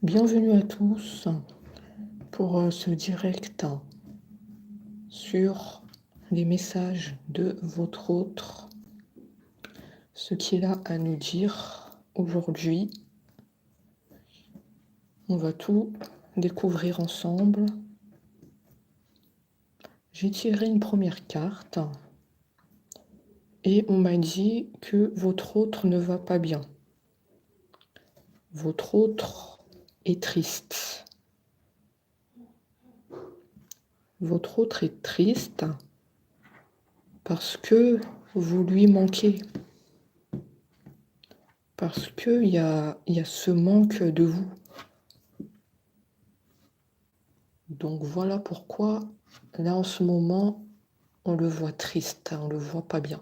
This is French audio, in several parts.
Bienvenue à tous pour ce direct sur les messages de votre autre, ce qu'il a à nous dire aujourd'hui. On va tout découvrir ensemble. J'ai tiré une première carte et on m'a dit que votre autre ne va pas bien. Votre autre est triste. Votre autre est triste parce que vous lui manquez. Parce qu'il y a ce manque de vous. Donc voilà pourquoi, là en ce moment, on le voit triste, on le voit pas bien.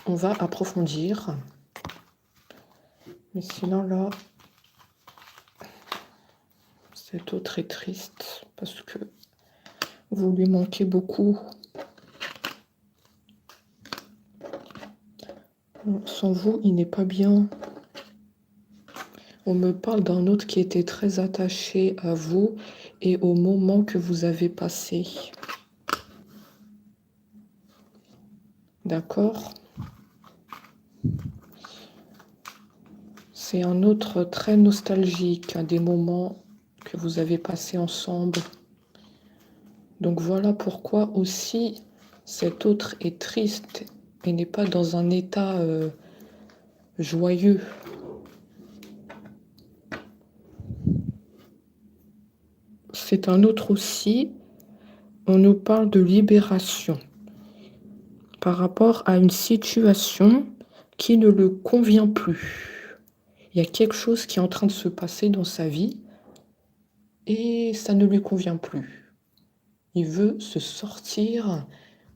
On va approfondir. Mais sinon là, cet autre est triste parce que vous lui manquez beaucoup. Sans vous, il n'est pas bien. On me parle d'un autre qui était très attaché à vous et au moment que vous avez passé. D'accord? C'est un autre très nostalgique, des moments que vous avez passés ensemble. Donc voilà pourquoi aussi cet autre est triste et n'est pas dans un état joyeux. C'est un autre aussi, on nous parle de libération par rapport à une situation qui ne le convient plus. Il y a quelque chose qui est en train de se passer dans sa vie et ça ne lui convient plus. Il veut se sortir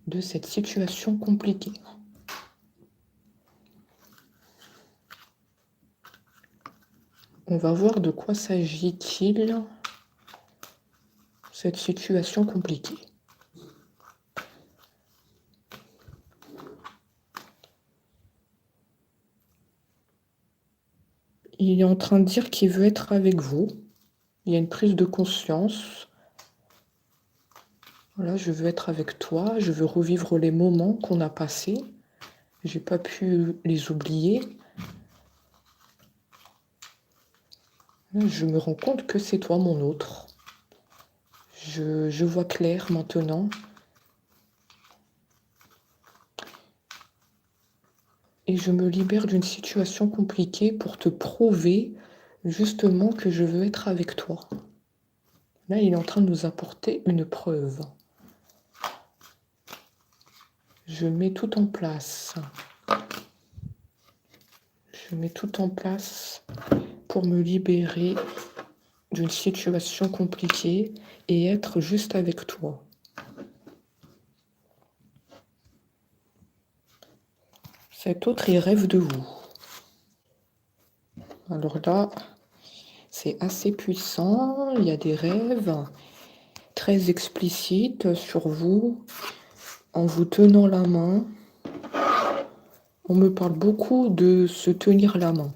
de cette situation compliquée. On va voir de quoi s'agit-il, cette situation compliquée. Il est en train de dire qu'il veut être avec vous. Il y a une prise de conscience. Voilà, je veux être avec toi, je veux revivre les moments qu'on a passés. J'ai pas pu les oublier. Là, je me rends compte que c'est toi mon autre. Je vois clair maintenant. Et je me libère d'une situation compliquée pour te prouver justement que je veux être avec toi. Là, il est en train de nous apporter une preuve. Je mets tout en place. Je mets tout en place pour me libérer d'une situation compliquée et être juste avec toi. Cet autre, il rêve de vous. Alors là, c'est assez puissant. Il y a des rêves très explicites sur vous, en vous tenant la main. On me parle beaucoup de se tenir la main.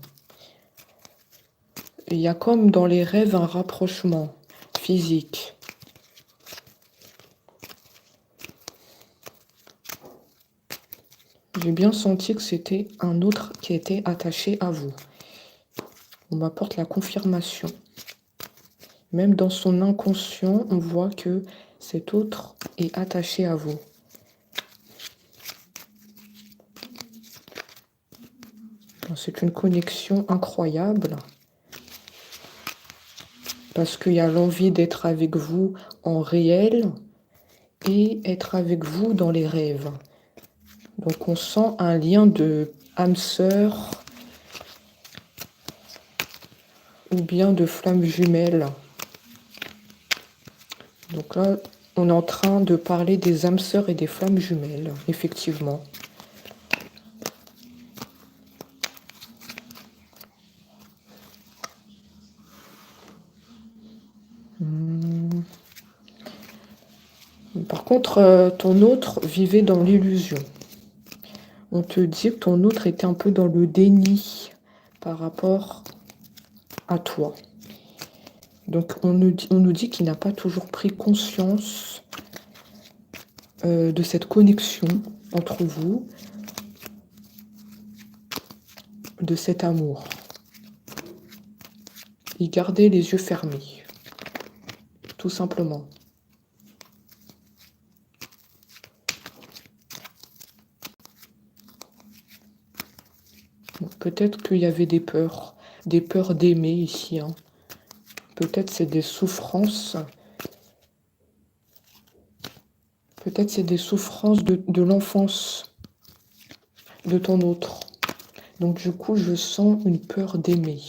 Il y a comme dans les rêves un rapprochement physique. J'ai bien senti que c'était un autre qui était attaché à vous. On m'apporte la confirmation. Même dans son inconscient, on voit que cet autre est attaché à vous. C'est une connexion incroyable. Parce qu'il y a l'envie d'être avec vous en réel et être avec vous dans les rêves. Donc on sent un lien de âme sœur ou bien de flamme jumelle. Donc là, on est en train de parler des âmes sœurs et des flammes jumelles, effectivement. Par contre, ton autre vivait dans l'illusion. On te dit que ton autre était un peu dans le déni par rapport à toi. Donc, on nous dit qu'il n'a pas toujours pris conscience de cette connexion entre vous, de cet amour. Il gardait les yeux fermés, tout simplement. Peut-être qu'il y avait des peurs d'aimer ici. Hein. Peut-être c'est des souffrances. Peut-être c'est des souffrances de l'enfance de ton autre. Donc du coup, je sens une peur d'aimer.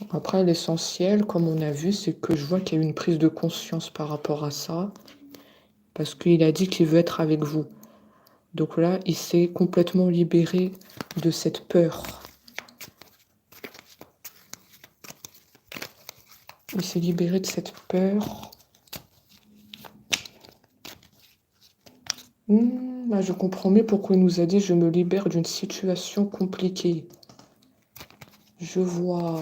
Après, l'essentiel, comme on a vu, c'est que je vois qu'il y a eu une prise de conscience par rapport à ça. Parce qu'il a dit qu'il veut être avec vous. Donc là, il s'est complètement libéré de cette peur. Il s'est libéré de cette peur. Là, je comprends mieux pourquoi il nous a dit « Je me libère d'une situation compliquée ». Je vois.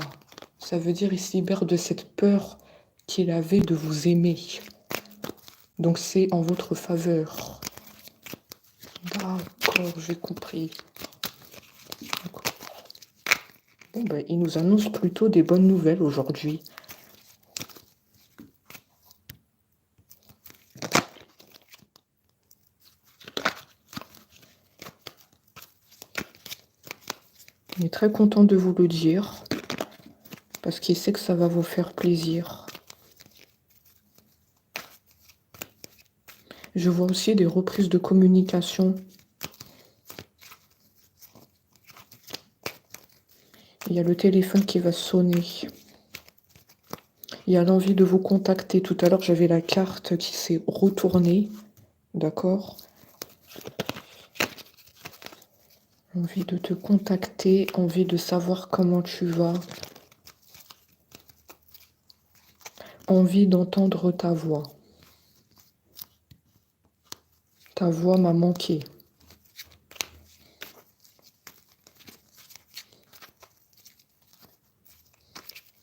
Ça veut dire qu'il se libère de cette peur qu'il avait de vous aimer. Donc c'est en votre faveur. D'accord, j'ai compris. Bon, ben, il nous annonce plutôt des bonnes nouvelles aujourd'hui. Il est très content de vous le dire, parce qu'il sait que ça va vous faire plaisir. Je vois aussi des reprises de communication. Il y a le téléphone qui va sonner. Il y a l'envie de vous contacter. Tout à l'heure, j'avais la carte qui s'est retournée. D'accord ? Envie de te contacter, envie de savoir comment tu vas. Envie d'entendre ta voix. Ta voix m'a manqué.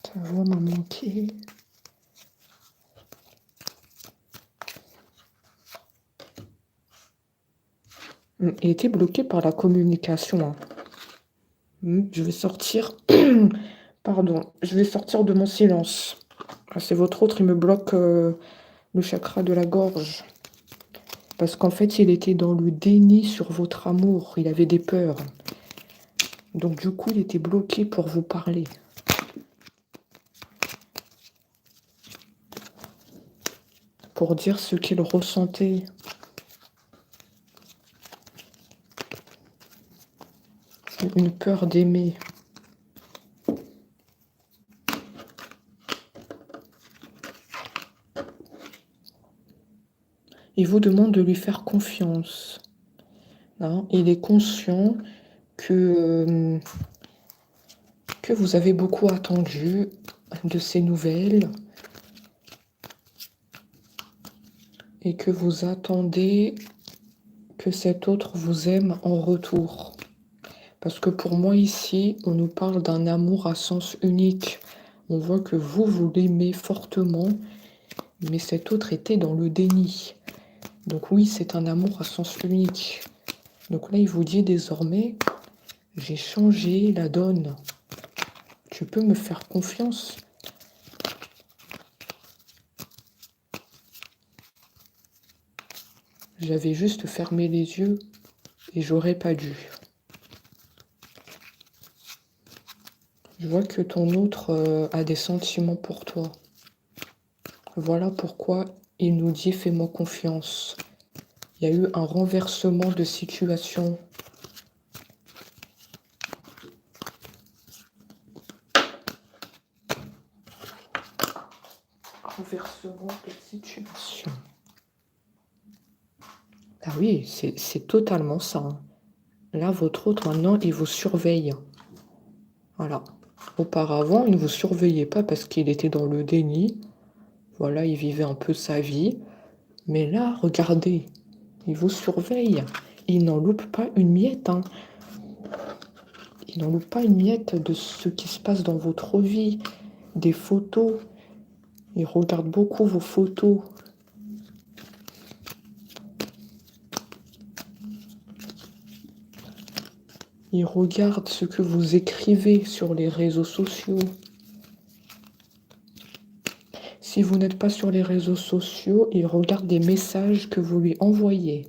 Ta voix m'a manqué. Il était bloqué par la communication. Je vais sortir. Pardon, je vais sortir de mon silence. C'est votre autre, il me bloque le chakra de la gorge. Parce qu'en fait, il était dans le déni sur votre amour. Il avait des peurs. Donc du coup, il était bloqué pour vous parler. Pour dire ce qu'il ressentait. Une peur d'aimer. Il vous demande de lui faire confiance. Hein? Il est conscient que vous avez beaucoup attendu de ces nouvelles et que vous attendez que cet autre vous aime en retour. Parce que pour moi ici, on nous parle d'un amour à sens unique. On voit que vous l'aimez fortement, mais cet autre était dans le déni. Donc oui, c'est un amour à sens unique. Donc là, il vous dit désormais, j'ai changé la donne. Tu peux me faire confiance. J'avais juste fermé les yeux et j'aurais pas dû. Je vois que ton autre a des sentiments pour toi. Voilà pourquoi il nous dit « Fais-moi confiance ». Il y a eu un renversement de situation. Renversement de situation. Ah oui, c'est totalement ça. Hein. Là, votre autre, maintenant, il vous surveille. Voilà. Auparavant, il ne vous surveillait pas parce qu'il était dans le déni. Voilà, il vivait un peu sa vie. Mais là, regardez, il vous surveille. il n'en loupe pas une miette, hein. Il n'en loupe pas une miette de ce qui se passe dans votre vie, des photos. Il regarde beaucoup vos photos. Il regarde ce que vous écrivez sur les réseaux sociaux. Si vous n'êtes pas sur les réseaux sociaux, il regarde des messages que vous lui envoyez.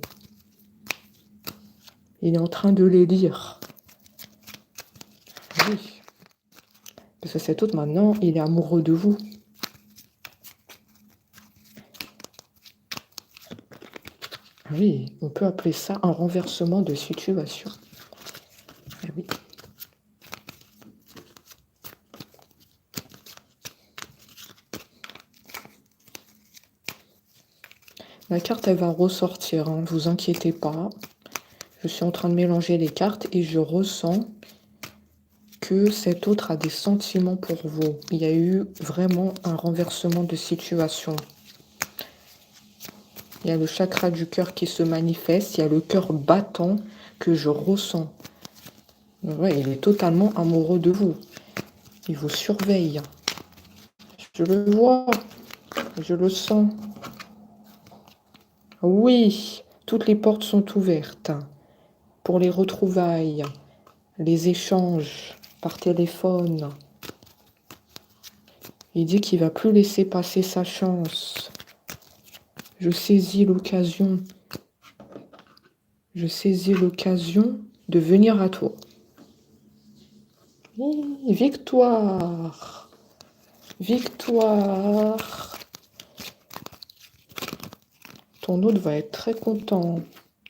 Il est en train de les lire. Oui. Parce que cet autre, maintenant, il est amoureux de vous. Oui, on peut appeler ça un renversement de situation. Ah oui. La carte, elle va ressortir, hein, ne vous inquiétez pas. Je suis en train de mélanger les cartes et je ressens que cet autre a des sentiments pour vous. Il y a eu vraiment un renversement de situation. Il y a le chakra du cœur qui se manifeste, il y a le cœur battant que je ressens. Ouais, il est totalement amoureux de vous. Il vous surveille. Je le vois, je le sens. Oui, toutes les portes sont ouvertes pour les retrouvailles, les échanges par téléphone. Il dit qu'il ne va plus laisser passer sa chance. Je saisis l'occasion. Je saisis l'occasion de venir à toi. Victoire. Victoire. Ton autre va être très content,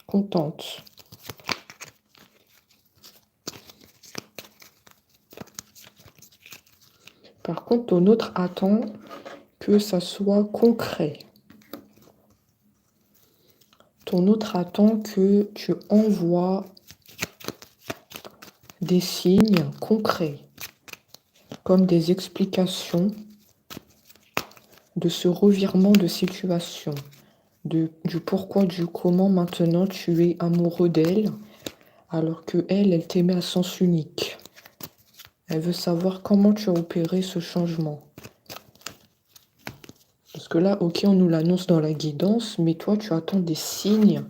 contente. Par contre, ton autre attend que ça soit concret. Ton autre attend que tu envoies des signes concrets, comme des explications de ce revirement de situation, du pourquoi, du comment maintenant tu es amoureux d'elle, alors que elle t'aimait à sens unique. Elle veut savoir comment tu as opéré ce changement. Parce que là, ok, on nous l'annonce dans la guidance, mais toi, tu attends des signes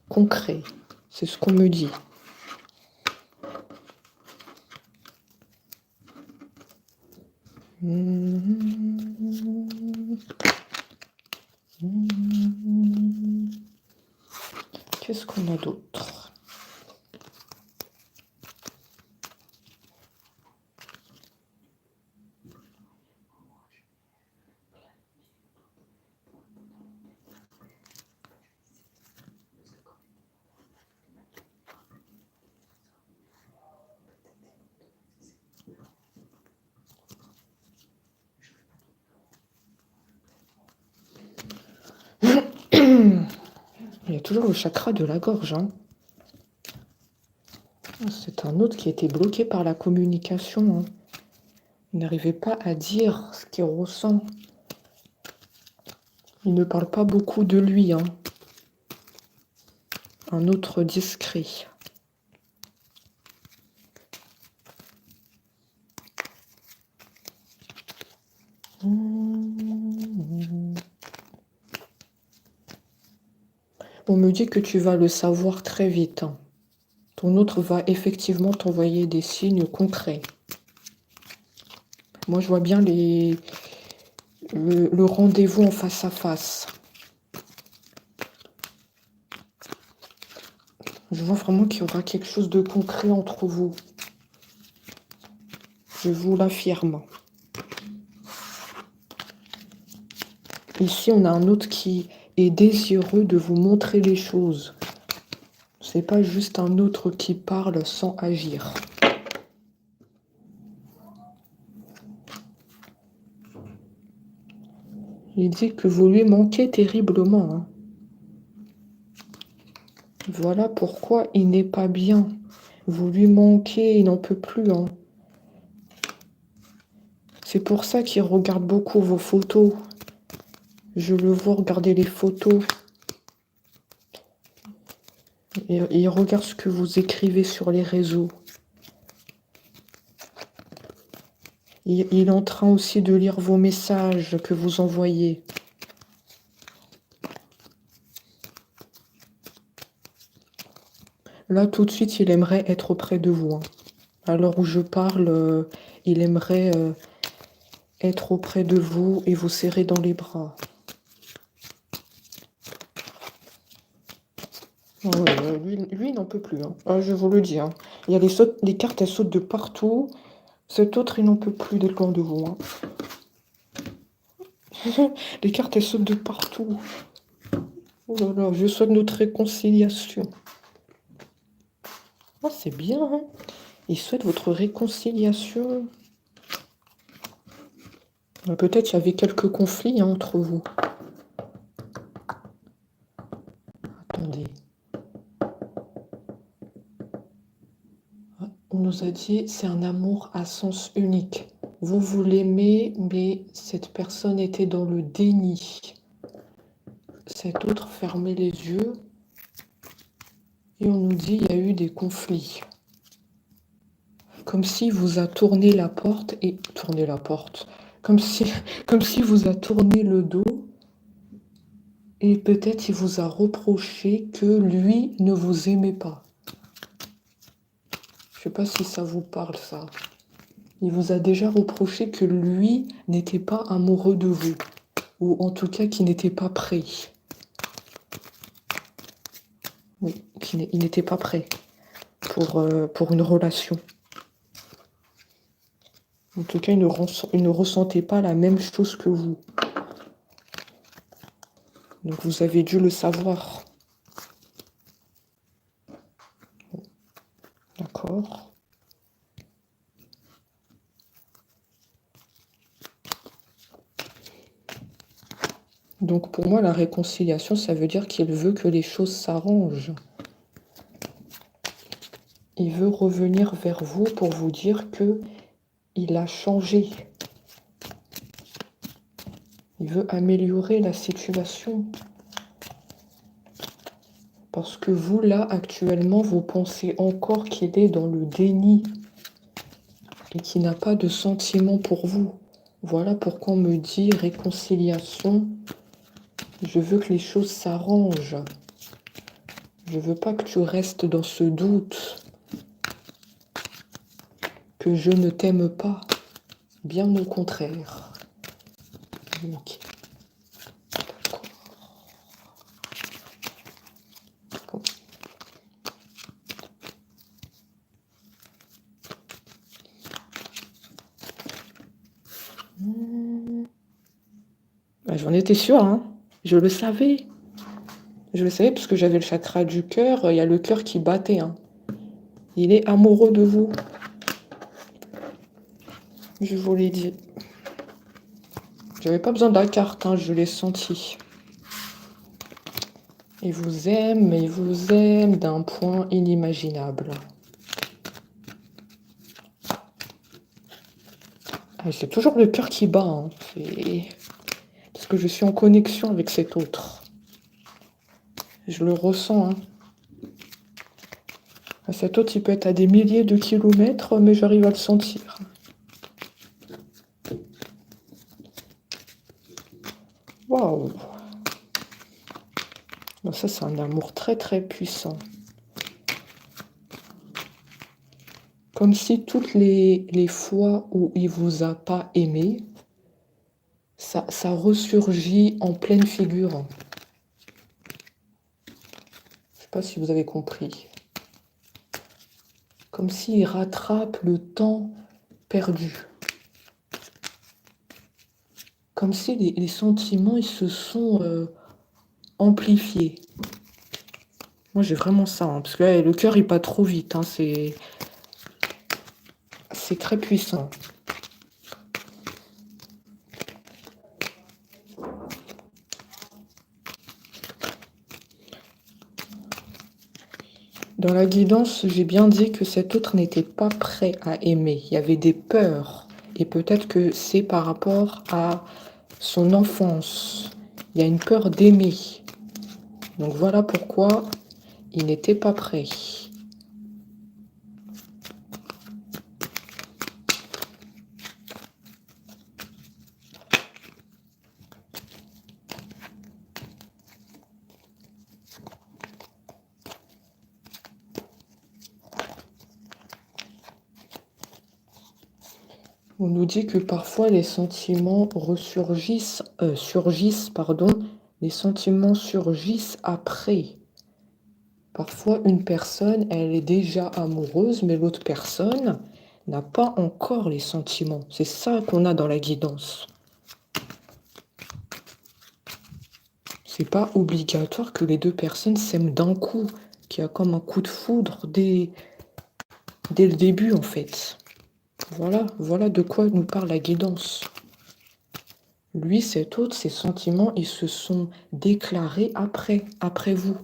concrets. C'est ce qu'on me dit. Qu'est-ce qu'on a d'autre? Il y a toujours le chakra de la gorge, hein. C'est un autre qui était bloqué par la communication, hein. Il n'arrivait pas à dire ce qu'il ressent. Il ne parle pas beaucoup de lui, hein. Un autre discret. On me dit que tu vas le savoir très vite, hein. Ton autre va effectivement t'envoyer des signes concrets. Moi, je vois bien le rendez-vous en face à face. Je vois vraiment qu'il y aura quelque chose de concret entre vous. Je vous l'affirme. Ici, on a un autre qui est désireux de vous montrer les choses. C'est pas juste un autre qui parle sans agir. Il dit que vous lui manquez terriblement, hein. Voilà pourquoi il n'est pas bien. Vous lui manquez, il n'en peut plus, hein. C'est pour ça qu'il regarde beaucoup vos photos. Je le vois regarder les photos. Et regarde ce que vous écrivez sur les réseaux. Il est en train aussi de lire vos messages que vous envoyez. Là, tout de suite, il aimerait être auprès de vous. À l'heure où je parle, il aimerait être auprès de vous et vous serrer dans les bras. Lui, il n'en peut plus. Je vous le dis. Il y a les cartes, elles sautent de partout. Cet autre, il n'en peut plus d'être loin de vous. Les cartes, elles sautent de partout. Oh là là, je souhaite notre réconciliation. Oh, c'est bien. Il souhaite votre réconciliation. Peut-être il y avait quelques conflits entre vous. Attendez. On nous a dit c'est un amour à sens unique. Vous l'aimez, mais cette personne était dans le déni. Cet autre fermait les yeux. Et on nous dit il y a eu des conflits. Comme si vous a tourné la porte et tourné la porte. Comme si vous a tourné le dos. Et peut-être il vous a reproché que lui ne vous aimait pas. Je ne sais pas si ça vous parle, ça. Il vous a déjà reproché que lui n'était pas amoureux de vous. Ou en tout cas qu'il n'était pas prêt. Oui, il n'était pas prêt pour une relation. En tout cas, il ne ressentait pas la même chose que vous. Donc vous avez dû le savoir. D'accord. Donc pour moi, la réconciliation, ça veut dire qu'il veut que les choses s'arrangent. Il veut revenir vers vous pour vous dire que il a changé. Il veut améliorer la situation. Parce que vous, là, actuellement, vous pensez encore qu'il est dans le déni et qu'il n'a pas de sentiment pour vous. Voilà pourquoi on me dit réconciliation. Je veux que les choses s'arrangent. Je veux pas que tu restes dans ce doute que je ne t'aime pas. Bien au contraire. Ok. D'accord. Bon. J'en étais sûre, Je le savais. Je le savais parce que j'avais le chakra du cœur. Il y a le cœur qui battait. Il est amoureux de vous. Je vous l'ai dit. J'avais pas besoin de la carte, je l'ai senti. Il vous aime d'un point inimaginable. C'est toujours le cœur qui bat. Parce que je suis en connexion avec cet autre. Je le ressens. Cet autre, il peut être à des milliers de kilomètres, mais j'arrive à le sentir. Waouh! Ça, c'est un amour très, très puissant. Comme si toutes les fois où il vous a pas aimé, ça ressurgit en pleine figure. Je sais pas si vous avez compris. Comme s'il rattrape le temps perdu. Comme si les sentiments, ils se sont amplifiés. Moi, j'ai vraiment ça, parce que là, le cœur, il bat trop vite. C'est très puissant. Dans la guidance, j'ai bien dit que cet autre n'était pas prêt à aimer. Il y avait des peurs. Et peut-être que c'est par rapport à son enfance. Il y a une peur d'aimer. Donc voilà pourquoi Il n'était pas prêt. On nous dit que parfois les sentiments les sentiments surgissent après. Parfois, une personne, elle est déjà amoureuse, mais l'autre personne n'a pas encore les sentiments. C'est ça qu'on a dans la guidance. C'est pas obligatoire que les deux personnes s'aiment d'un coup, qu'il y a comme un coup de foudre dès le début, en fait. Voilà de quoi nous parle la guidance. Lui, cet autre, ses sentiments, ils se sont déclarés après vous.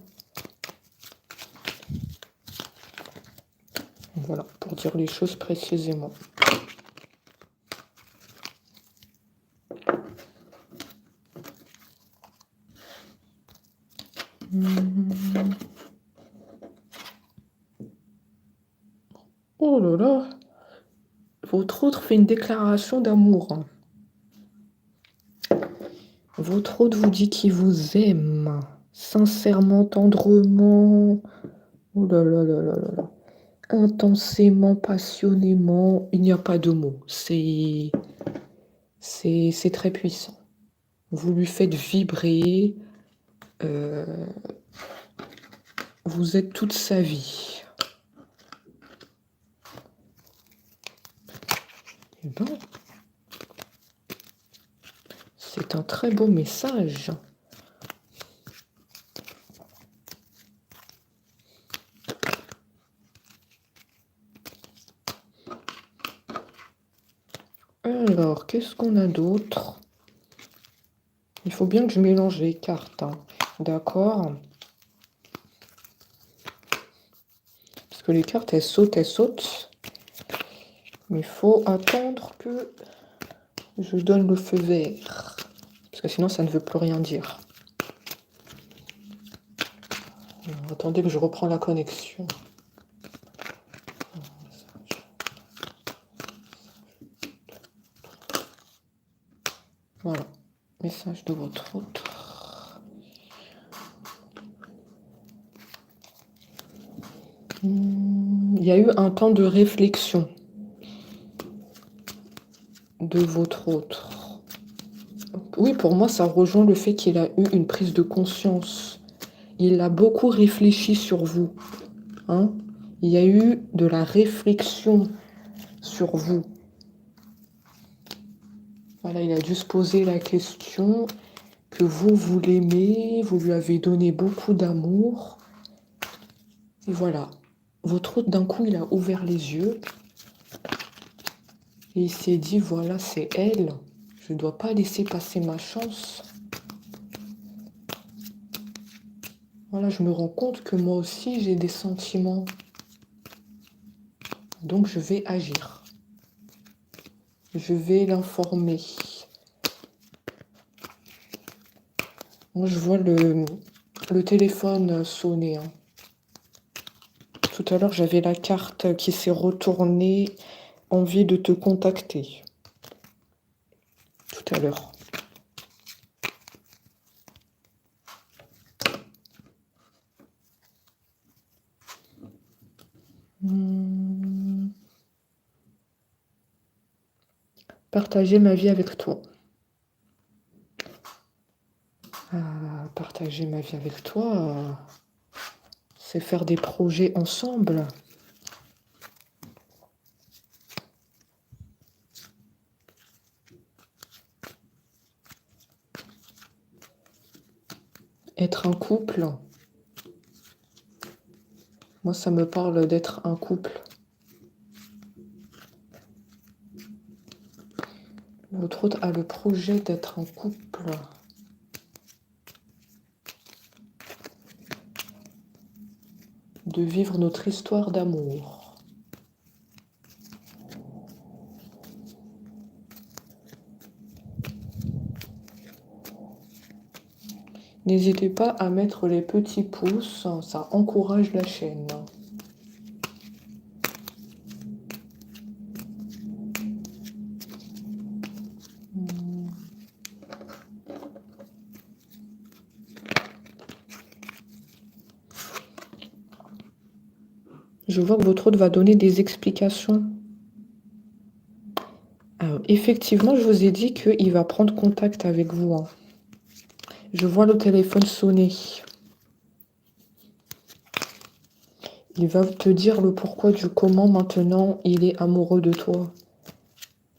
Voilà, pour dire les choses précisément. Oh là là, votre autre fait une déclaration d'amour. Votre autre vous dit qu'il vous aime, sincèrement, tendrement. Oh là là là là là là. Intensément, passionnément. Il n'y a pas de mots. C'est très puissant. Vous lui faites vibrer. Vous êtes toute sa vie. Eh ben, c'est un très beau message. Alors, qu'est-ce qu'on a d'autre? Il faut bien que je mélange les cartes. Hein. D'accord? Parce que les cartes, elles sautent. Mais il faut attendre que je donne le feu vert. Parce que sinon, ça ne veut plus rien dire. Alors, attendez que je reprends la connexion. Voilà. Message de votre autre. Il y a eu un temps de réflexion de votre autre. Oui, pour moi, ça rejoint le fait qu'il a eu une prise de conscience. Il a beaucoup réfléchi sur vous. Hein? Il y a eu de la réflexion sur vous. Voilà, il a dû se poser la question que vous l'aimez, vous lui avez donné beaucoup d'amour. Et voilà. Votre autre, d'un coup, il a ouvert les yeux. Et il s'est dit, voilà, c'est elle. Je ne dois pas laisser passer ma chance. Voilà, je me rends compte que moi aussi, j'ai des sentiments. Donc, je vais agir. Je vais l'informer. Moi, je vois le téléphone sonner. Hein. Tout à l'heure, j'avais la carte qui s'est retournée. Envie de te contacter. Tout à l'heure. Partager ma vie avec toi. Partager ma vie avec toi, c'est faire des projets ensemble. Être un couple. Moi, ça me parle d'être un couple. L'autre autre a le projet d'être un couple. De vivre notre histoire d'amour. N'hésitez pas à mettre les petits pouces, ça encourage la chaîne. Je vois que votre hôte va donner des explications. Alors, effectivement, je vous ai dit qu'il va prendre contact avec vous, hein. Je vois le téléphone sonner. Il va te dire le pourquoi du comment maintenant il est amoureux de toi.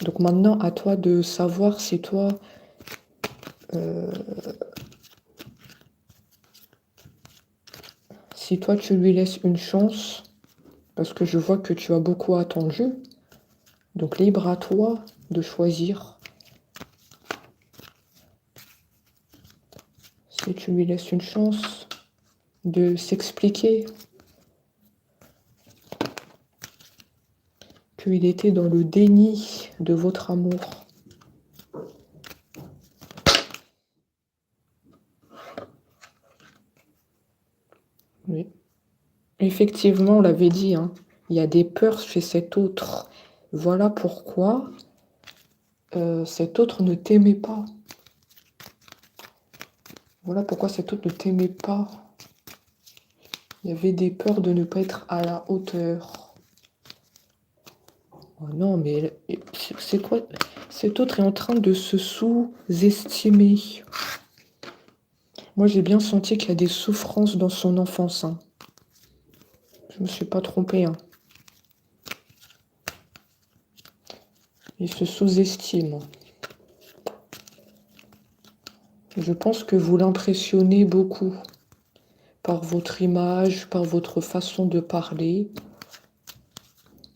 Donc maintenant, à toi de savoir si toi... si toi tu lui laisses une chance, parce que je vois que tu as beaucoup attendu. Donc libre à toi de choisir. Si tu lui laisses une chance de s'expliquer qu'il était dans le déni de votre amour. Oui. Effectivement, on l'avait dit, hein, il y a des peurs chez cet autre. Voilà pourquoi cet autre ne t'aimait pas. Voilà pourquoi cet autre ne t'aimait pas. Il y avait des peurs de ne pas être à la hauteur. Oh non, mais c'est quoi? Cet autre est en train de se sous-estimer. Moi, j'ai bien senti qu'il y a des souffrances dans son enfance, hein. Je me suis pas trompée, hein. Il se sous-estime. Je pense que vous l'impressionnez beaucoup par votre image, par votre façon de parler.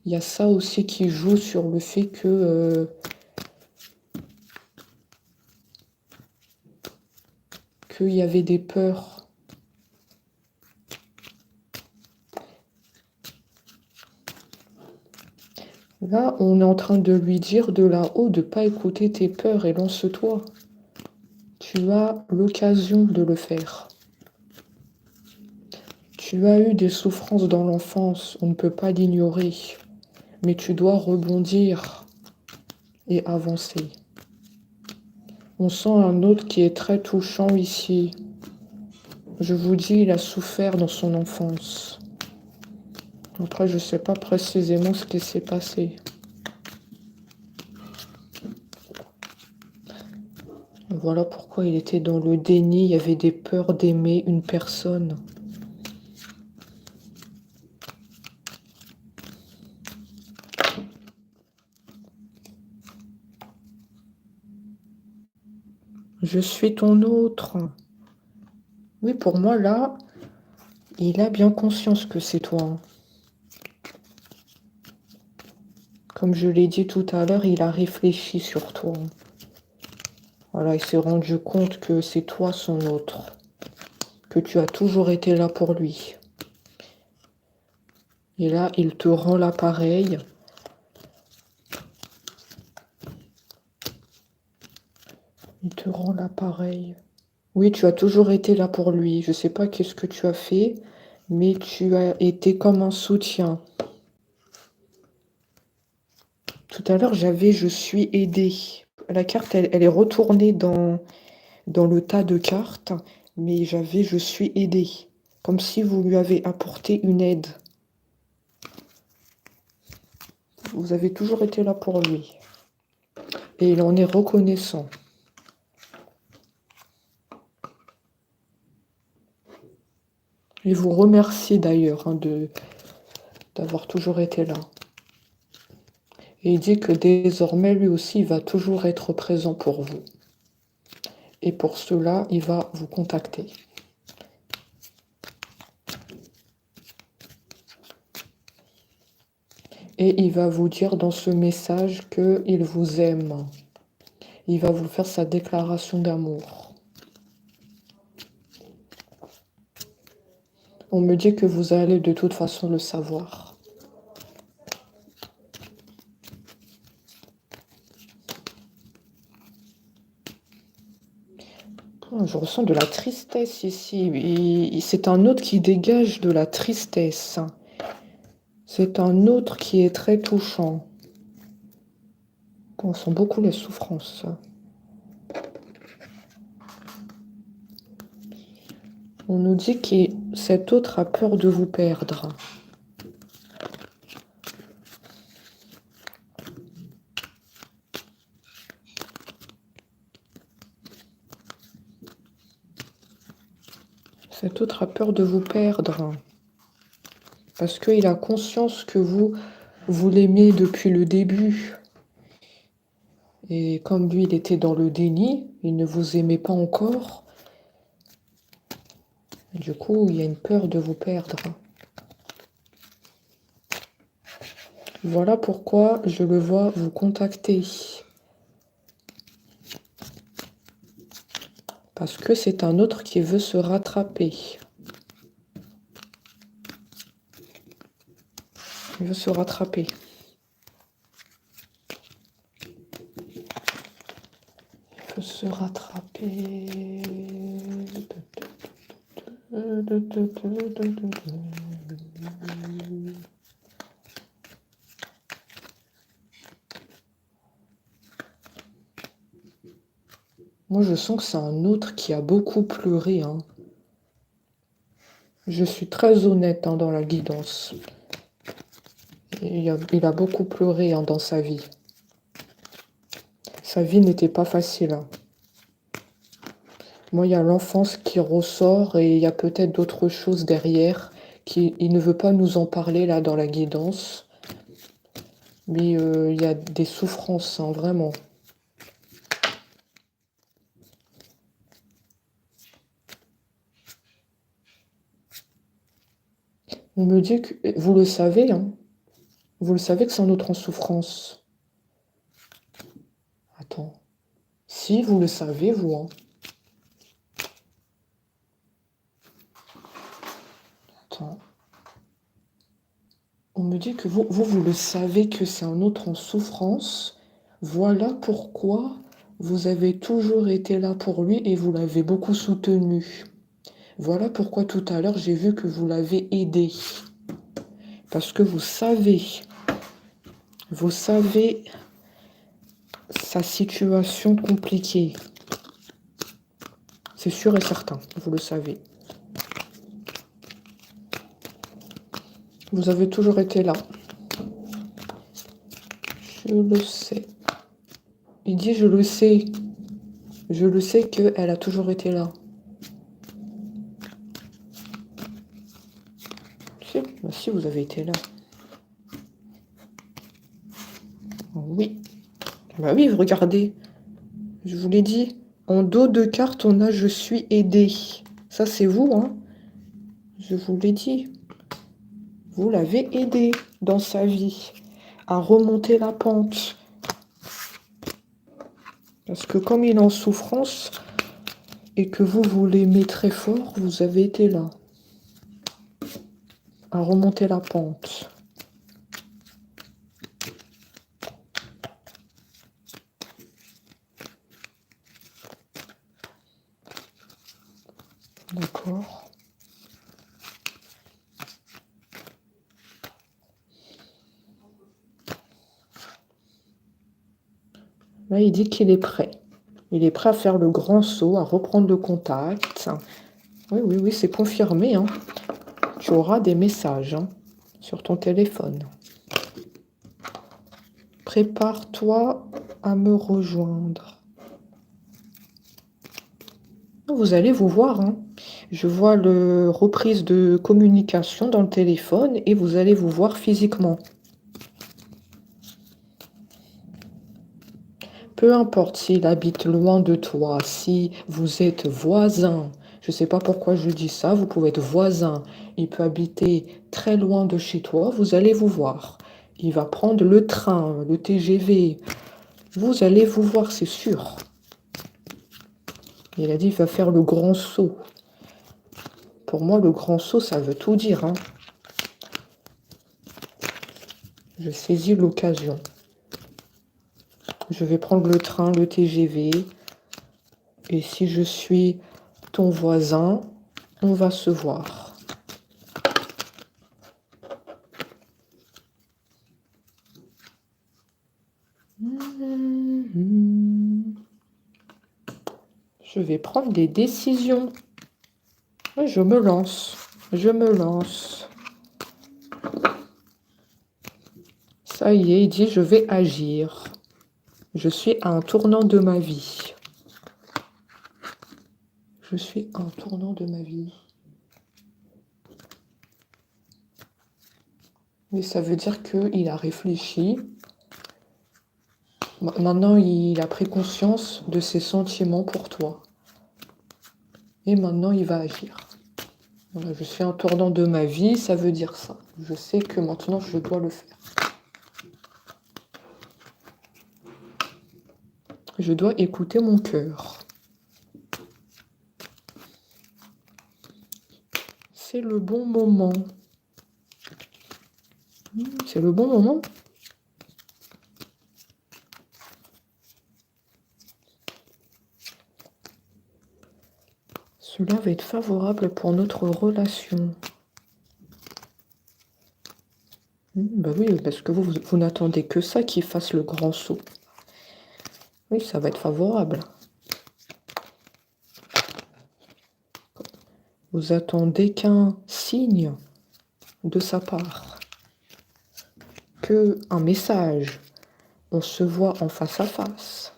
Il y a ça aussi qui joue sur le fait que qu'il y avait des peurs. Là, on est en train de lui dire de là-haut de ne pas écouter tes peurs et lance-toi. Tu as l'occasion de le faire. Tu as eu des souffrances dans l'enfance, on ne peut pas l'ignorer. Mais tu dois rebondir et avancer. On sent un autre qui est très touchant ici. Je vous dis, il a souffert dans son enfance. Après, je ne sais pas précisément ce qui s'est passé. Voilà pourquoi il était dans le déni, il y avait des peurs d'aimer une personne. Je suis ton autre. Oui, pour moi, là, il a bien conscience que c'est toi, hein. Comme je l'ai dit tout à l'heure, il a réfléchi sur toi. Voilà, il s'est rendu compte que c'est toi son autre. Que tu as toujours été là pour lui. Et là, il te rend l'appareil. Il te rend l'appareil. Oui, tu as toujours été là pour lui. Je ne sais pas qu'est-ce que tu as fait, mais tu as été comme un soutien. Tout à l'heure, j'avais «Je suis aidé». La carte, elle est retournée dans le tas de cartes, mais j'avais «Je suis aidé». Comme si vous lui avez apporté une aide. Vous avez toujours été là pour lui. Et il en est reconnaissant. Il vous remercie d'ailleurs, hein, d'avoir toujours été là. Et il dit que désormais, lui aussi, il va toujours être présent pour vous. Et pour cela, il va vous contacter. Et il va vous dire dans ce message qu'il vous aime. Il va vous faire sa déclaration d'amour. On me dit que vous allez de toute façon le savoir. je ressens de la tristesse ici. C'est un autre qui dégage de la tristesse. C'est un autre qui est très touchant. On sent beaucoup la souffrance. On nous dit que cet autre a peur de vous perdre. Cet autre a peur de vous perdre. Parce qu'il a conscience que vous l'aimez depuis le début. Et comme lui, il était dans le déni, il ne vous aimait pas encore. Du coup, il y a une peur de vous perdre. Voilà pourquoi je le vois vous contacter. Parce que c'est un autre qui veut se rattraper. Il veut se rattraper. Il veut se rattraper. Moi, je sens que c'est un autre qui a beaucoup pleuré. Hein. Je suis très honnête dans la guidance. Il a beaucoup pleuré dans sa vie. Sa vie n'était pas facile. Hein. Moi, il y a l'enfance qui ressort et il y a peut-être d'autres choses derrière. Il ne veut pas nous en parler là dans la guidance. Mais il y a des souffrances, hein, vraiment. On me dit que... Vous le savez, hein. Vous le savez que c'est un autre en souffrance. Attends. Si, vous le savez, vous, hein. Attends. On me dit que vous le savez que c'est un autre en souffrance. Voilà pourquoi vous avez toujours été là pour lui et vous l'avez beaucoup soutenu. Voilà pourquoi tout à l'heure, j'ai vu que vous l'avez aidé. Parce que vous savez sa situation compliquée. C'est sûr et certain, vous le savez. Vous avez toujours été là. Je le sais. Il dit je le sais. Je le sais qu'elle a toujours été là. Si, bah si, vous avez été là. Oui. Bah oui, regardez. Je vous l'ai dit. En dos de carte, on a je suis aidé. Ça, c'est vous, hein. Je vous l'ai dit. Vous l'avez aidé dans sa vie à remonter la pente. Parce que comme il est en souffrance et que vous l'aimez très fort, vous avez été là à remonter la pente. D'accord. Là, il dit qu'il est prêt. Il est prêt à faire le grand saut, à reprendre le contact. Oui, oui, oui, c'est confirmé. Hein. Tu auras des messages sur ton téléphone. Prépare-toi à me rejoindre. Vous allez vous voir. Hein. Je vois le reprise de communication dans le téléphone et vous allez vous voir physiquement. Peu importe s'il habite loin de toi, si vous êtes voisin, je ne sais pas pourquoi je dis ça, vous pouvez être voisin, il peut habiter très loin de chez toi, vous allez vous voir. Il va prendre le train, le TGV, vous allez vous voir, c'est sûr. Il a dit qu'il va faire le grand saut. Pour moi, le grand saut, ça veut tout dire. Hein. Je saisis l'occasion. Je vais prendre le train, le TGV. Et si je suis ton voisin, on va se voir. Je vais prendre des décisions. Je me lance. Je me lance. Ça y est, il dit je vais agir. Je suis à un tournant de ma vie. Je suis à un tournant de ma vie. Mais ça veut dire qu'il a réfléchi. Maintenant, il a pris conscience de ses sentiments pour toi. Et maintenant, il va agir. Voilà, je suis à un tournant de ma vie, ça veut dire ça. Je sais que maintenant, je dois le faire. Je dois écouter mon cœur. C'est le bon moment. C'est le bon moment. Cela va être favorable pour notre relation. Bah oui, parce que vous n'attendez que ça qu'il fasse le grand saut. Oui, ça va être favorable. Vous attendez qu'un signe de sa part. Un message. On se voit en face à face.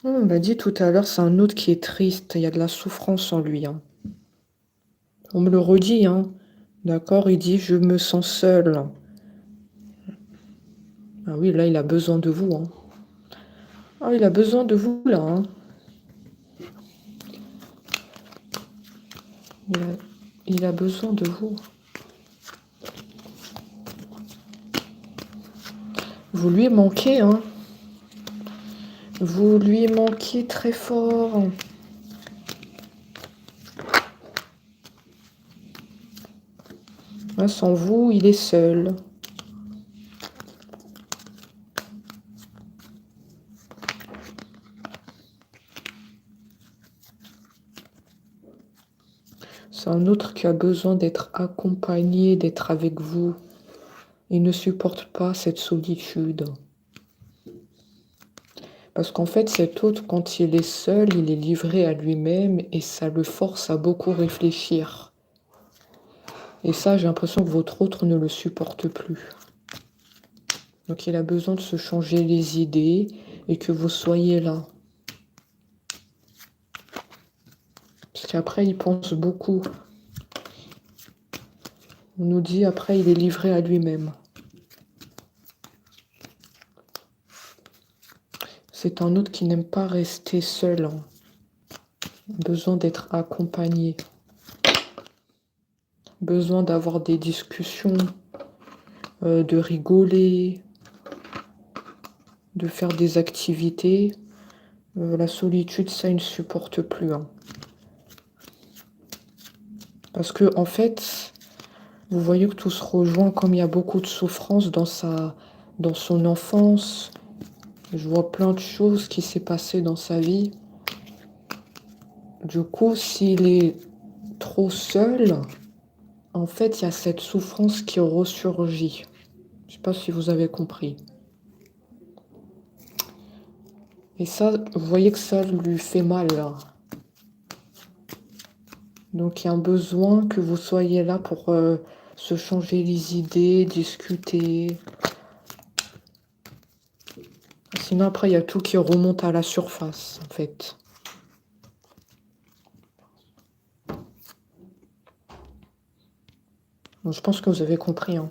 On m'a dit tout à l'heure, c'est un autre qui est triste. Il y a de la souffrance en lui. Hein. On me le redit. Hein. D'accord, il dit, je me sens seul. Ah oui, là, il a besoin de vous. Hein. Ah, il a besoin de vous, là. Hein. Il a besoin de vous. Vous lui manquez, hein. Vous lui manquez très fort. Là, sans vous, il est seul. C'est un autre qui a besoin d'être accompagné, d'être avec vous. Il ne supporte pas cette solitude. Parce qu'en fait, cet autre, quand il est seul, il est livré à lui-même et ça le force à beaucoup réfléchir. Et ça, j'ai l'impression que votre autre ne le supporte plus. Donc il a besoin de se changer les idées et que vous soyez là. Parce qu'après, il pense beaucoup. On nous dit, après, il est livré à lui-même. C'est un autre qui n'aime pas rester seul. Hein. Besoin d'être accompagné. Besoin d'avoir des discussions, de rigoler, de faire des activités. La solitude, ça, il ne supporte plus. Hein. Parce que, en fait, vous voyez que tout se rejoint, comme il y a beaucoup de souffrance dans son enfance. Je vois plein de choses qui s'est passé dans sa vie. Du coup, s'il est trop seul, en fait, il y a cette souffrance qui ressurgit. Je ne sais pas si vous avez compris. Et ça, vous voyez que ça lui fait mal, là. Donc, il y a un besoin que vous soyez là pour se changer les idées, discuter. Sinon, après, il y a tout qui remonte à la surface, en fait. Donc, je pense que vous avez compris. Hein.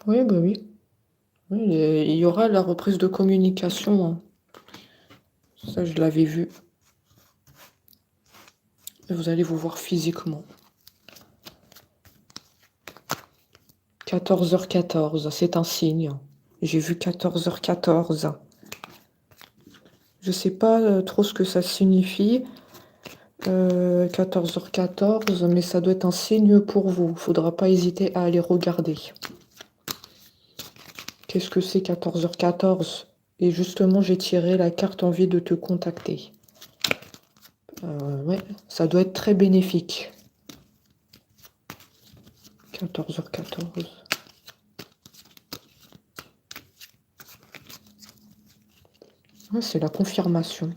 Oui, bah oui. Oui, il y aura la reprise de communication. Hein. Ça, je l'avais vu. Et vous allez vous voir physiquement. 14h14, c'est un signe. J'ai vu 14h14. Je sais pas trop ce que ça signifie. 14h14, mais ça doit être un signe pour vous. Faudra pas hésiter à aller regarder. Qu'est-ce que c'est 14h14? Et justement, j'ai tiré la carte envie de te contacter. Ouais, ça doit être très bénéfique. 14h14. Ouais, c'est la confirmation.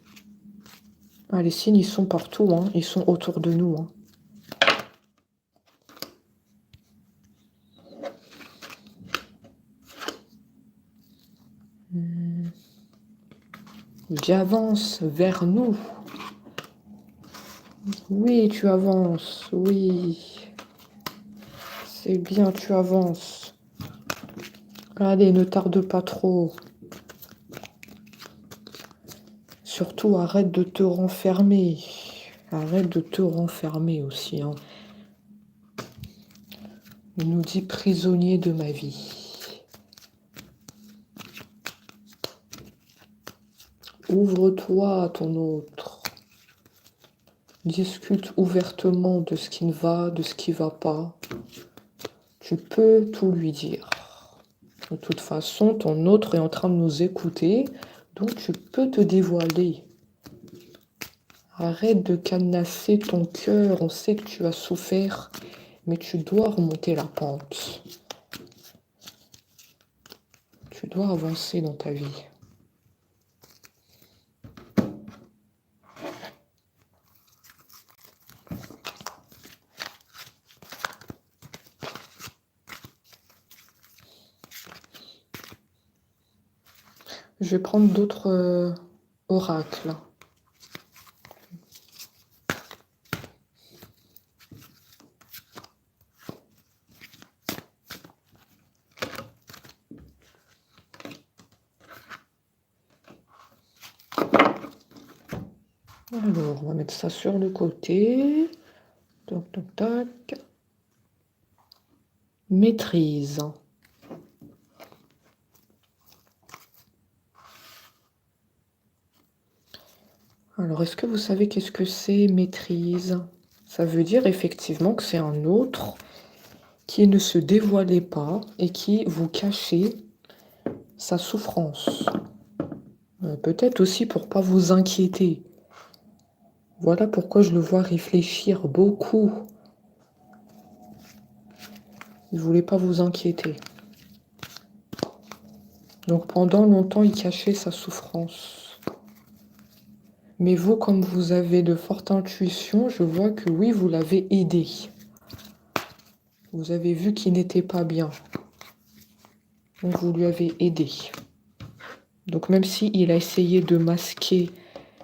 Ah, les signes, ils sont partout, hein. Ils sont autour de nous, hein. J'avance vers nous. Oui, tu avances. Oui. C'est bien, tu avances. Allez, ne tarde pas trop. Surtout, arrête de te renfermer. Arrête de te renfermer aussi, hein. Il nous dit prisonnier de ma vie. Ouvre-toi à ton autre. Discute ouvertement de ce qui ne va, de ce qui ne va pas. Tu peux tout lui dire. De toute façon, ton autre est en train de nous écouter, donc tu peux te dévoiler. Arrête de cadenasser ton cœur. On sait que tu as souffert, mais tu dois remonter la pente. Tu dois avancer dans ta vie. Je vais prendre d'autres oracles. Alors, on va mettre ça sur le côté. Toc, toc, toc. Maîtrise. Alors, est-ce que vous savez qu'est-ce que c'est maîtrise? Ça veut dire effectivement que c'est un autre qui ne se dévoilait pas et qui vous cachait sa souffrance. Peut-être aussi pour pas vous inquiéter. Voilà pourquoi je le vois réfléchir beaucoup. Il ne voulait pas vous inquiéter. Donc pendant longtemps, il cachait sa souffrance. Mais vous, comme vous avez de fortes intuitions, je vois que oui, vous l'avez aidé. Vous avez vu qu'il n'était pas bien. Donc vous lui avez aidé. Donc même s'il a essayé de masquer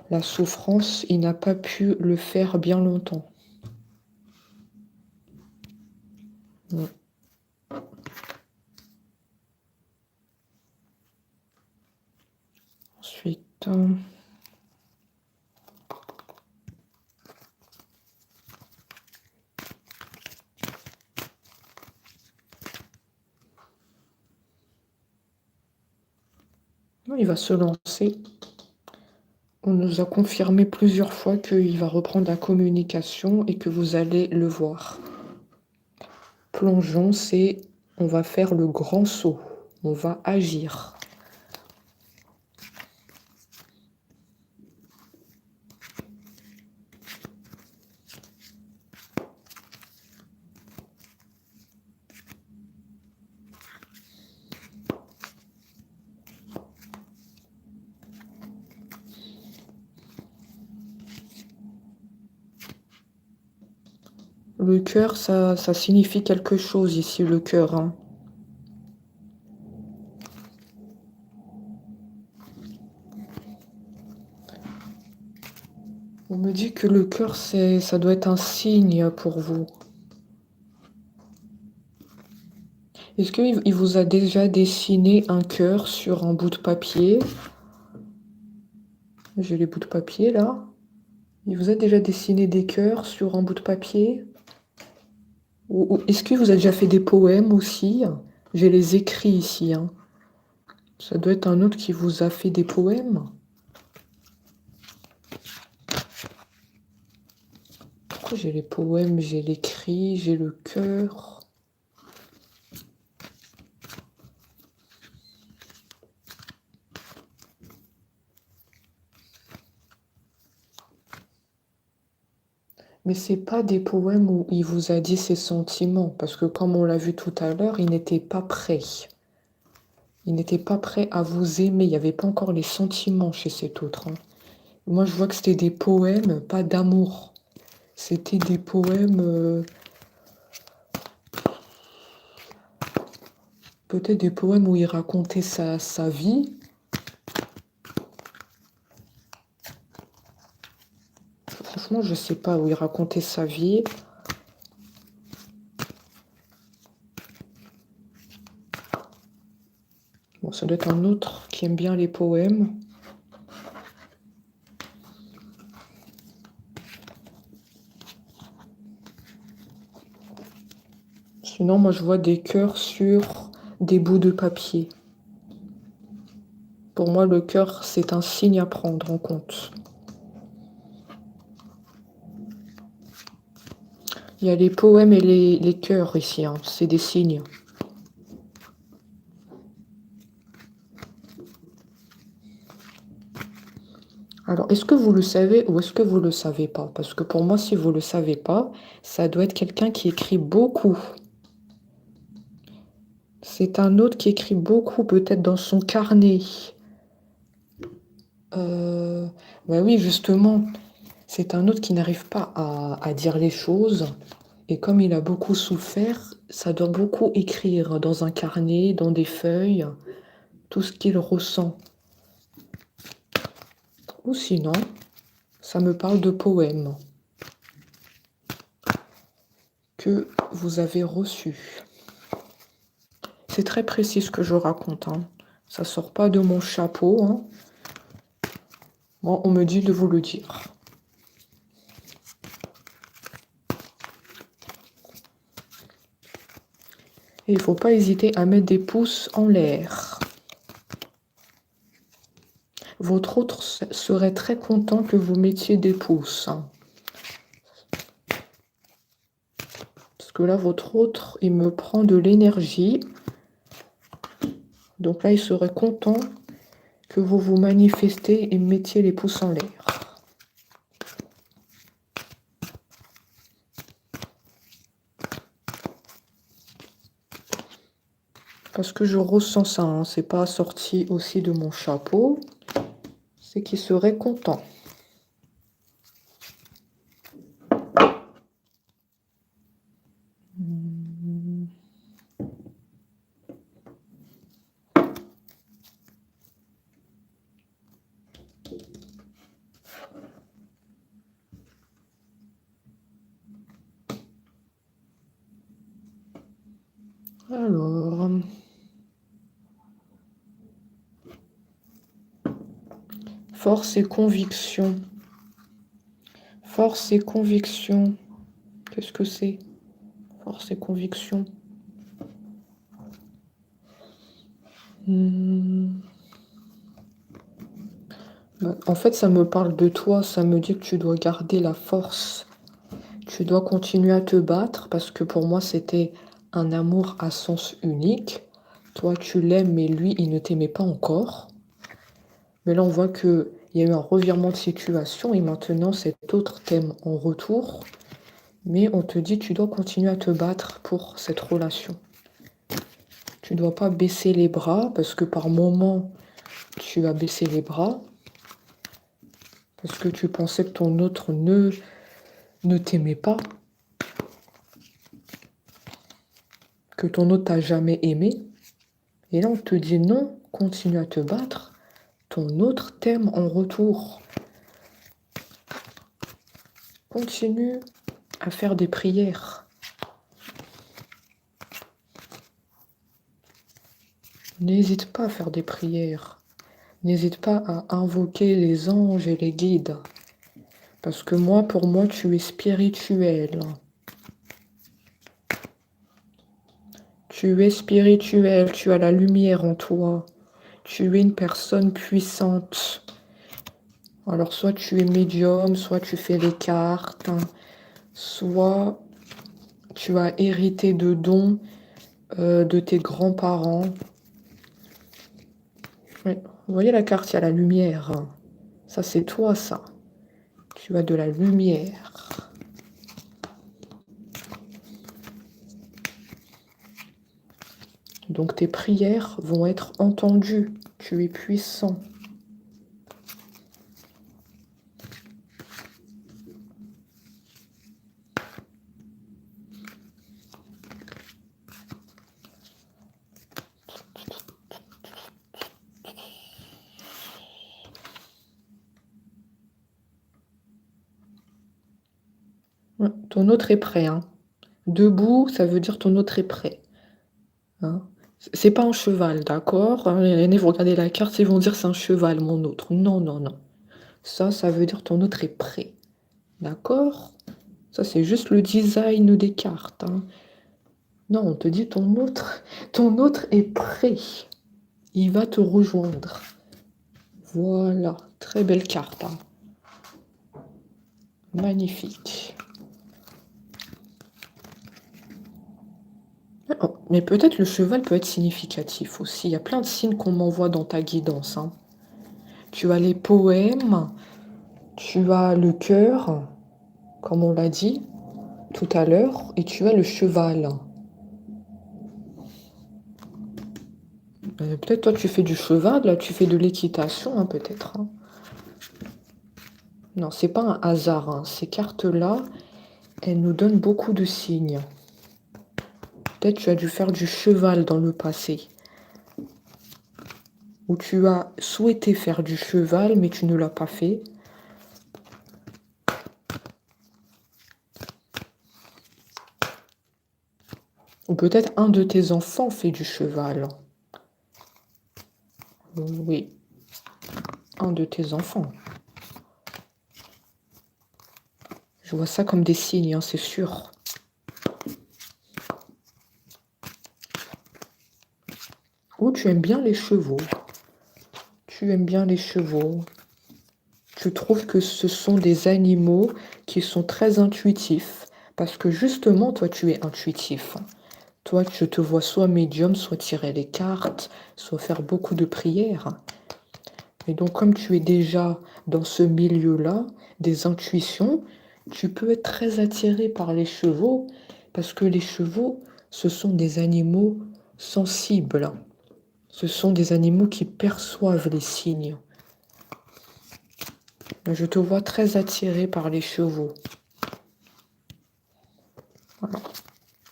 la souffrance, il n'a pas pu le faire bien longtemps. Ouais. Ensuite... il va se lancer. On nous a confirmé plusieurs fois qu'il va reprendre la communication et que vous allez le voir. Plongeons, c'est on va faire le grand saut. On va agir. Le cœur, ça signifie quelque chose ici, le cœur, hein. On me dit que le cœur, ça doit être un signe pour vous. Est-ce qu'il vous a déjà dessiné un cœur sur un bout de papier? J'ai les bouts de papier, là. Il vous a déjà dessiné des cœurs sur un bout de papier? Ou est-ce qu'il vous a déjà fait des poèmes aussi? J'ai les écrits ici, hein. Ça doit être un autre qui vous a fait des poèmes. Pourquoi j'ai les poèmes, j'ai les cris, j'ai le cœur? Mais c'est pas des poèmes où il vous a dit ses sentiments, parce que comme on l'a vu tout à l'heure, il n'était pas prêt. Il n'était pas prêt à vous aimer. Il n'y avait pas encore les sentiments chez cet autre. Hein. Moi, je vois que c'était des poèmes, pas d'amour. C'était des poèmes, peut-être des poèmes où il racontait sa vie. Franchement, je sais pas où il racontait sa vie. Bon, ça doit être un autre qui aime bien les poèmes. Sinon, moi, je vois des cœurs sur des bouts de papier. Pour moi, le cœur, c'est un signe à prendre en compte. Il y a les poèmes et les cœurs ici, hein. C'est des signes. Alors, est-ce que vous le savez ou est-ce que vous ne le savez pas? Parce que pour moi, si vous ne le savez pas, ça doit être quelqu'un qui écrit beaucoup. C'est un autre qui écrit beaucoup, peut-être dans son carnet. Bah oui, justement, c'est un autre qui n'arrive pas à dire les choses. Et comme il a beaucoup souffert, ça doit beaucoup écrire dans un carnet, dans des feuilles, tout ce qu'il ressent. Ou sinon, ça me parle de poèmes que vous avez reçus. C'est très précis ce que je raconte. Hein. Ça sort pas de mon chapeau. Hein. Moi, on me dit de vous le dire. Et il ne faut pas hésiter à mettre des pouces en l'air. Votre autre serait très content que vous mettiez des pouces. Hein. Parce que là, votre autre, il me prend de l'énergie. Donc là, il serait content que vous vous manifestez et mettiez les pouces en l'air. Parce que je ressens ça, hein. C'est pas sorti aussi de mon chapeau. C'est qu'il serait content. Alors, force et conviction. Force et conviction. Qu'est-ce que c'est? Force et conviction. En fait, ça me parle de toi. Ça me dit que tu dois garder la force. Tu dois continuer à te battre parce que pour moi, c'était un amour à sens unique. Toi, tu l'aimes, mais lui, il ne t'aimait pas encore. Mais là, on voit qu'il y a eu un revirement de situation et maintenant, cet autre t'aime en retour. Mais on te dit, tu dois continuer à te battre pour cette relation. Tu ne dois pas baisser les bras parce que par moment, tu as baissé les bras. Parce que tu pensais que ton autre ne t'aimait pas. Que ton autre t'a jamais aimé. Et là, on te dit non, continue à te battre. Ton autre t'aime en retour. Continue à faire des prières. N'hésite pas à faire des prières. N'hésite pas à invoquer les anges et les guides. Parce que moi, pour moi, tu es spirituel. Tu es spirituel, tu as la lumière en toi. tu es une personne puissante. Alors, soit tu es médium, soit tu fais les cartes, hein, soit tu as hérité de dons de tes grands-parents. Oui. Vous voyez la carte, il y a la lumière. Ça, c'est toi, ça. Tu as de la lumière. Donc, tes prières vont être entendues. Tu es puissant. Ouais, ton autre est prêt, hein. Debout, ça veut dire ton autre est prêt. Hein. C'est pas un cheval, d'accord? Hein, les aînés, vous regardez la carte, ils vont dire c'est un cheval, mon autre. Non, non, non. Ça veut dire ton autre est prêt. D'accord? Ça, c'est juste le design des cartes, hein. Non, on te dit ton autre est prêt. Il va te rejoindre. Voilà, très belle carte, hein. Magnifique. Oh, mais peut-être le cheval peut être significatif aussi. Il y a plein de signes qu'on m'envoie dans ta guidance, hein. Tu as les poèmes, tu as le cœur, comme on l'a dit tout à l'heure, et tu as le cheval. Peut-être toi tu fais du cheval, là tu fais de l'équitation, hein, peut-être, hein. Non, c'est pas un hasard, hein. Ces cartes-là, elles nous donnent beaucoup de signes. Peut-être tu as dû faire du cheval dans le passé. Ou tu as souhaité faire du cheval, mais tu ne l'as pas fait. Ou peut-être un de tes enfants fait du cheval. Oui, un de tes enfants. Je vois ça comme des signes, hein, c'est sûr. Ou tu aimes bien les chevaux. Tu aimes bien les chevaux. Tu trouves que ce sont des animaux qui sont très intuitifs. Parce que justement, toi, tu es intuitif. Toi, je te vois soit médium, soit tirer les cartes, soit faire beaucoup de prières. Et donc, comme tu es déjà dans ce milieu-là, des intuitions, tu peux être très attiré par les chevaux, parce que les chevaux, ce sont des animaux sensibles. Ce sont des animaux qui perçoivent les signes. Je te vois très attiré par les chevaux. Voilà.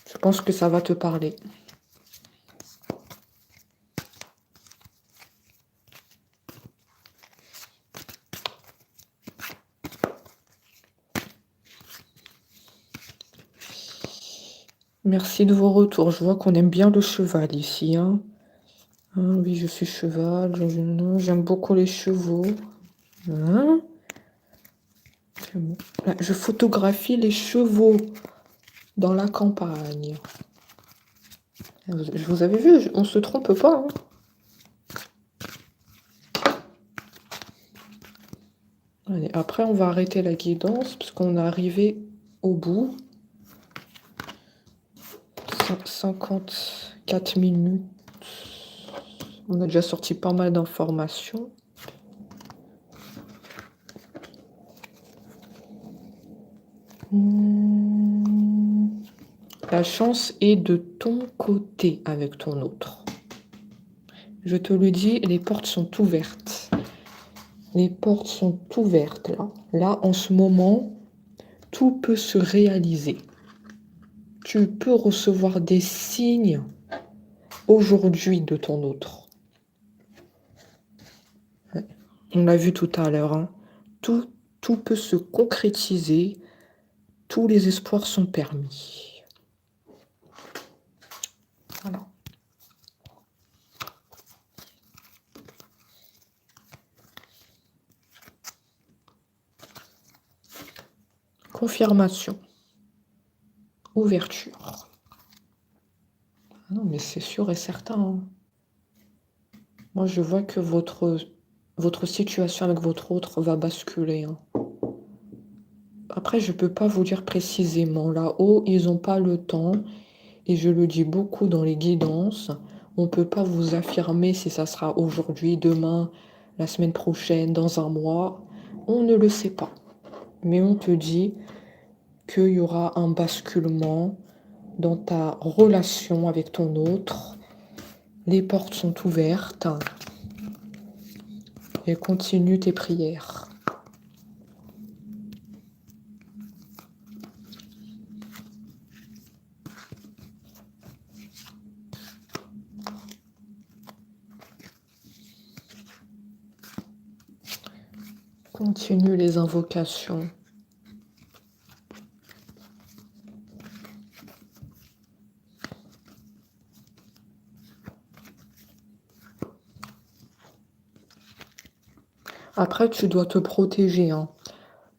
Je pense que ça va te parler. Merci de vos retours. Je vois qu'on aime bien le cheval ici, hein. Ah oui, je suis cheval. J'aime beaucoup les chevaux. Hein? Là, je photographie les chevaux dans la campagne. Je vous avais vu, on se trompe pas, hein. Allez, après, on va arrêter la guidance parce qu'on est arrivé au bout. 54 minutes. On a déjà sorti pas mal d'informations. La chance est de ton côté avec ton autre. Je te le dis, les portes sont ouvertes. Les portes sont ouvertes là. Là, en ce moment, tout peut se réaliser. Tu peux recevoir des signes aujourd'hui de ton autre. Ouais. On l'a vu tout à l'heure, hein. Tout peut se concrétiser. Tous les espoirs sont permis. Voilà. Confirmation. Ouverture. Ah non, mais c'est sûr et certain, hein. Moi, je vois que votre situation avec votre autre va basculer, hein. Après, je peux pas vous dire précisément. Là-haut, ils n'ont pas le temps. Et je le dis beaucoup dans les guidances. On ne peut pas vous affirmer si ça sera aujourd'hui, demain, la semaine prochaine, dans un mois. On ne le sait pas. Mais on te dit qu'il y aura un basculement dans ta relation avec ton autre. Les portes sont ouvertes. Et continue tes prières. Continue les invocations. Après, tu dois te protéger, hein,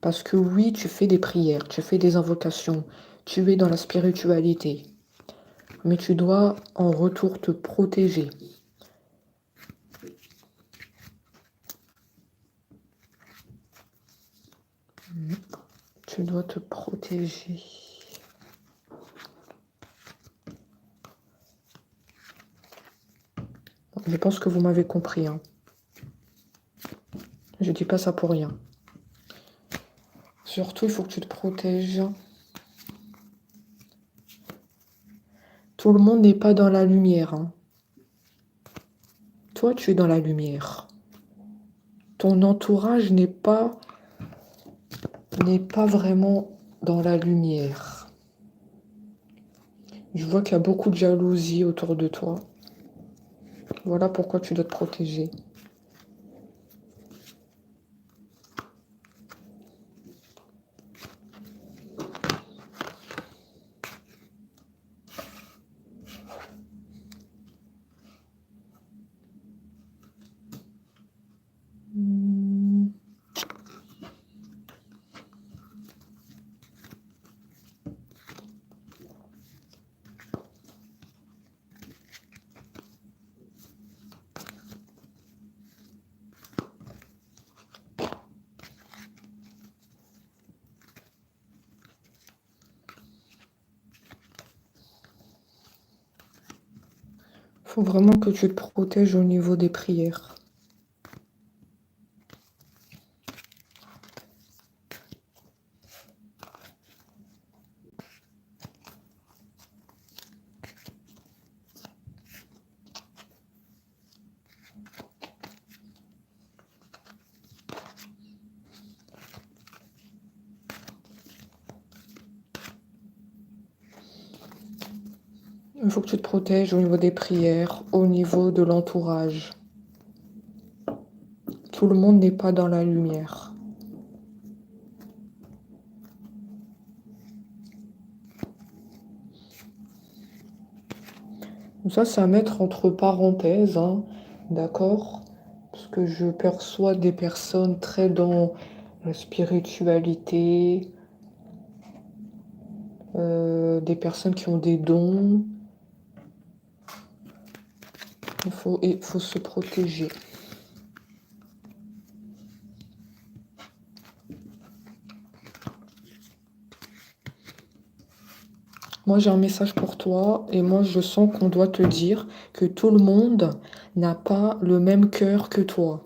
parce que oui, tu fais des prières, tu fais des invocations, tu es dans la spiritualité. Mais tu dois en retour te protéger. Tu dois te protéger. Je pense que vous m'avez compris, hein. Je dis pas ça pour rien. Surtout, il faut que tu te protèges. Tout le monde n'est pas dans la lumière, hein. Toi, tu es dans la lumière. Ton entourage n'est pas vraiment dans la lumière. Je vois qu'il y a beaucoup de jalousie autour de toi. Voilà pourquoi tu dois te protéger. Il faut vraiment que tu te protèges au niveau des prières. Il faut que tu te protèges au niveau des prières, au niveau de l'entourage. Tout le monde n'est pas dans la lumière. Ça, c'est à mettre entre parenthèses, hein, d'accord? Parce que je perçois des personnes très dans la spiritualité, des personnes qui ont des dons. Il faut se protéger. Moi, j'ai un message pour toi et moi, je sens qu'on doit te dire que tout le monde n'a pas le même cœur que toi.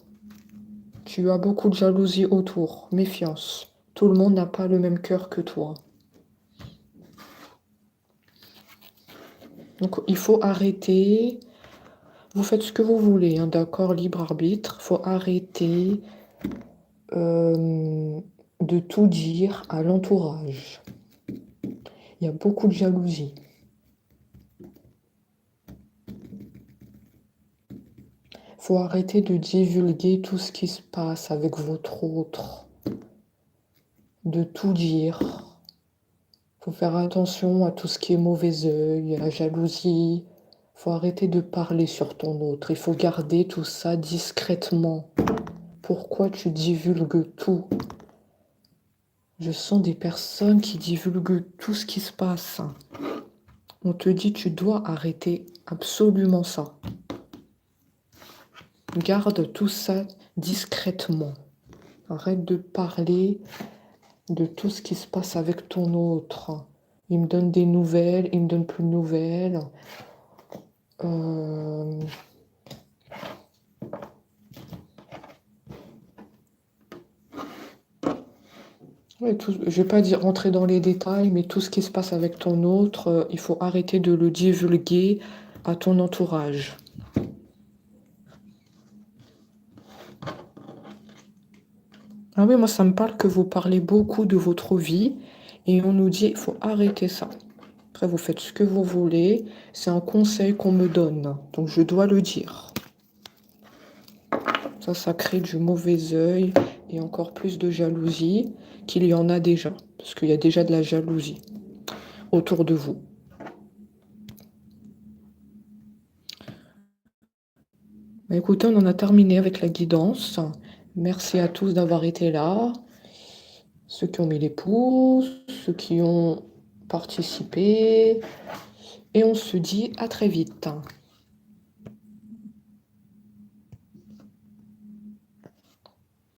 Tu as beaucoup de jalousie autour. Méfiance. Tout le monde n'a pas le même cœur que toi. Donc, il faut arrêter. Vous faites ce que vous voulez, hein, d'accord? Libre arbitre. Il faut arrêter de tout dire à l'entourage. Il y a beaucoup de jalousie. Il faut arrêter de divulguer tout ce qui se passe avec votre autre. De tout dire. Il faut faire attention à tout ce qui est mauvais œil, à la jalousie. Il faut arrêter de parler sur ton autre. Il faut garder tout ça discrètement. Pourquoi tu divulgues tout? Je sens des personnes qui divulguent tout ce qui se passe. On te dit tu dois arrêter absolument ça. Garde tout ça discrètement. Arrête de parler de tout ce qui se passe avec ton autre. Il me donne des nouvelles, il me donne plus de nouvelles. Ouais, je vais pas dire rentrer dans les détails, mais tout ce qui se passe avec ton autre, il faut arrêter de le divulguer à ton entourage. Ah oui, moi ça me parle que vous parlez beaucoup de votre vie et on nous dit il faut arrêter ça. Après, vous faites ce que vous voulez, c'est un conseil qu'on me donne, donc je dois le dire. Ça crée du mauvais œil et encore plus de jalousie qu'il y en a déjà, parce qu'il y a déjà de la jalousie autour de vous. Bah, écoutez, on en a terminé avec la guidance. Merci à tous d'avoir été là, ceux qui ont mis les pouces, ceux qui ont participé, et on se dit à très vite.